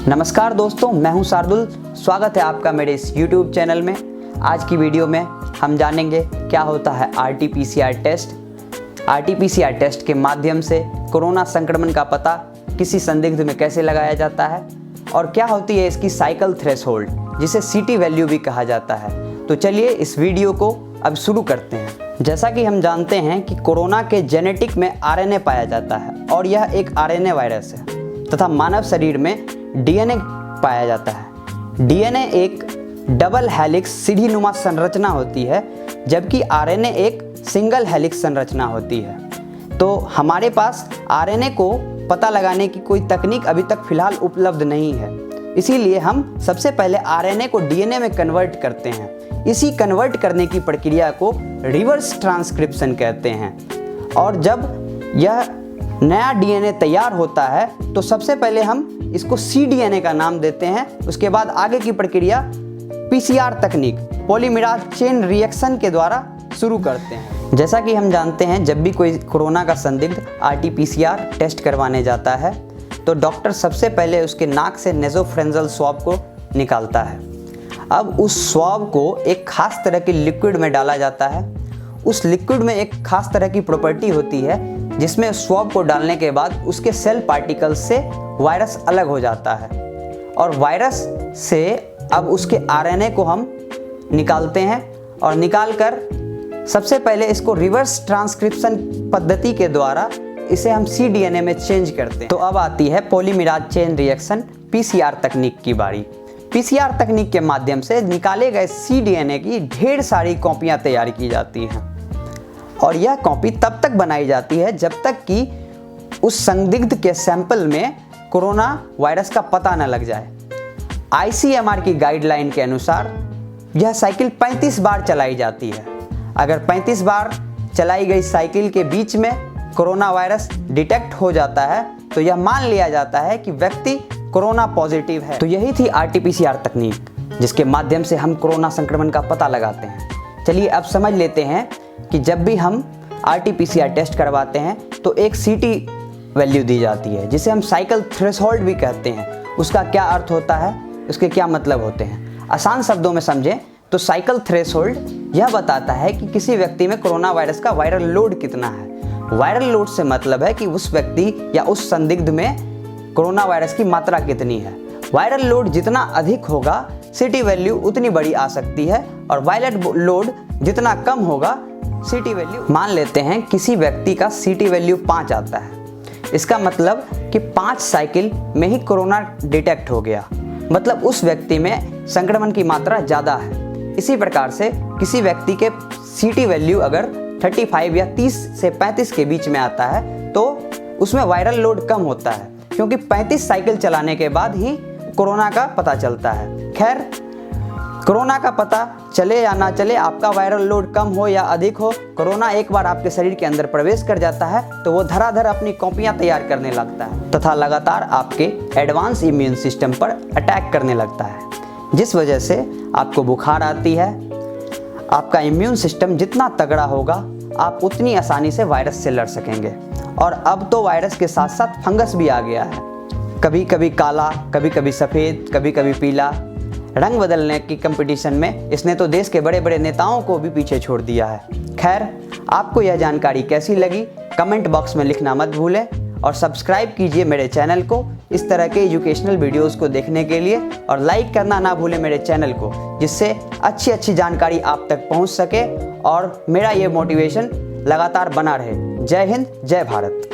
नमस्कार दोस्तों, मैं हूं शार्दुल। स्वागत है आपका मेरे इस YouTube चैनल में। आज की वीडियो में हम जानेंगे क्या होता है RT-PCR टेस्ट। RT-PCR टेस्ट के माध्यम से कोरोना संक्रमण का पता किसी संदिग्ध में कैसे लगाया जाता है और क्या होती है इसकी साइकिल थ्रेशोल्ड, जिसे CT वैल्यू भी कहा जाता है। तो चलिए इस वीडियो को अब शुरू करते हैं। जैसा कि हम जानते हैं कि कोरोना के जेनेटिक में RNA पाया जाता है और यह एक RNA वायरस है तथा मानव शरीर में DNA पाया जाता है। DNA एक डबल हेलिक्स सीढ़ीनुमा संरचना होती है, जबकि RNA एक सिंगल हेलिक्स संरचना होती है। तो हमारे पास RNA को पता लगाने की कोई तकनीक अभी तक फिलहाल उपलब्ध नहीं है, इसीलिए हम सबसे पहले RNA को DNA में कन्वर्ट करते हैं। इसी कन्वर्ट करने की प्रक्रिया को रिवर्स ट्रांसक्रिप्शन कहते हैं। और जब यह नया DNA तैयार होता है तो सबसे पहले हम इसको cDNA का नाम देते हैं। उसके बाद आगे की प्रक्रिया PCR तकनीक, पॉलीमरेज चेन रिएक्शन के द्वारा शुरू करते हैं। जैसा कि हम जानते हैं, जब भी कोई कोरोना का संदिग्ध RT-PCR टेस्ट करवाने जाता है तो डॉक्टर सबसे पहले उसके नाक से नेसोफेरेंजियल स्वैब को निकालता है। अब उस स्वैब को एक खास तरह के लिक्विड में डाला जाता है। उस लिक्विड में एक खास तरह की प्रॉपर्टी होती है जिसमें स्वैब को डालने के बाद उसके सेल पार्टिकल्स से वायरस अलग हो जाता है और वायरस से अब उसके RNA को हम निकालते हैं और निकालकर सबसे पहले इसको रिवर्स ट्रांसक्रिप्शन पद्धति के द्वारा इसे हम cDNA में चेंज करते हैं। तो अब आती है पॉलीमरेज चेन रिएक्शन PCR तकनीक की बारी। PCR तकनीक के माध्यम से निकाले गए cDNA की ढेर सारी कॉपियां तैयार की जाती हैं और यह कॉपी तब तक बनाई जाती है जब तक कि उस संदिग्ध के सैंपल में कोरोना वायरस का पता न लग जाए। ICMR की गाइडलाइन के अनुसार यह साइकिल 35 बार चलाई जाती है। अगर 35 बार चलाई गई साइकिल के बीच में कोरोना वायरस डिटेक्ट हो जाता है तो यह मान लिया जाता है कि व्यक्ति कोरोना पॉजिटिव है। तो यही थी RT-PCR तकनीक, जिसके माध्यम से हम कोरोना संक्रमण का पता लगाते हैं। चलिए अब समझ लेते हैं कि जब भी हम RT-PCR टेस्ट करवाते हैं तो एक CT वैल्यू दी जाती है, जिसे हम साइकिल थ्रेशोल्ड भी कहते हैं। उसका क्या अर्थ होता है, उसके क्या मतलब होते हैं, आसान शब्दों में समझें तो साइकिल थ्रेशोल्ड यह बताता है कि किसी व्यक्ति में कोरोना वायरस का वायरल लोड कितना है। वायरल लोड से मतलब है कि उस व्यक्ति या उस संदिग्ध में कोरोना वायरस की मात्रा कितनी है। वायरल लोड जितना अधिक होगा CT वैल्यू उतनी बड़ी आ सकती है और वायरल लोड जितना कम होगा CT वैल्यू। मान लेते हैं किसी व्यक्ति का CT वैल्यू 5 आता है, इसका मतलब कि 5 साइकिल में ही कोरोना डिटेक्ट हो गया, मतलब उस व्यक्ति में संक्रमण की मात्रा ज़्यादा है। इसी प्रकार से किसी व्यक्ति के CT वैल्यू अगर 35 या 30 से 35 के बीच में आता है तो उसमें वायरल लोड कम होता है, क्योंकि 35 साइकिल चलाने के बाद ही कोरोना का पता चलता है। खैर, कोरोना का पता चले या ना चले, आपका वायरल लोड कम हो या अधिक हो, कोरोना एक बार आपके शरीर के अंदर प्रवेश कर जाता है तो वो धड़ाधड़ अपनी कॉपियां तैयार करने लगता है तथा लगातार आपके एडवांस इम्यून सिस्टम पर अटैक करने लगता है, जिस वजह से आपको बुखार आती है। आपका इम्यून सिस्टम जितना तगड़ा होगा आप उतनी आसानी से वायरस से लड़ सकेंगे। और अब तो वायरस के साथ साथ फंगस भी आ गया है, कभी कभी काला, कभी कभी सफ़ेद, कभी कभी पीला। रंग बदलने की कंपटीशन में इसने तो देश के बड़े बड़े नेताओं को भी पीछे छोड़ दिया है। खैर, आपको यह जानकारी कैसी लगी कमेंट बॉक्स में लिखना मत भूलें और सब्सक्राइब कीजिए मेरे चैनल को इस तरह के एजुकेशनल वीडियोस को देखने के लिए, और लाइक करना ना भूलें मेरे चैनल को, जिससे अच्छी अच्छी जानकारी आप तक पहुंच सके और मेरा ये मोटिवेशन लगातार बना रहे। जय हिंद, जय भारत।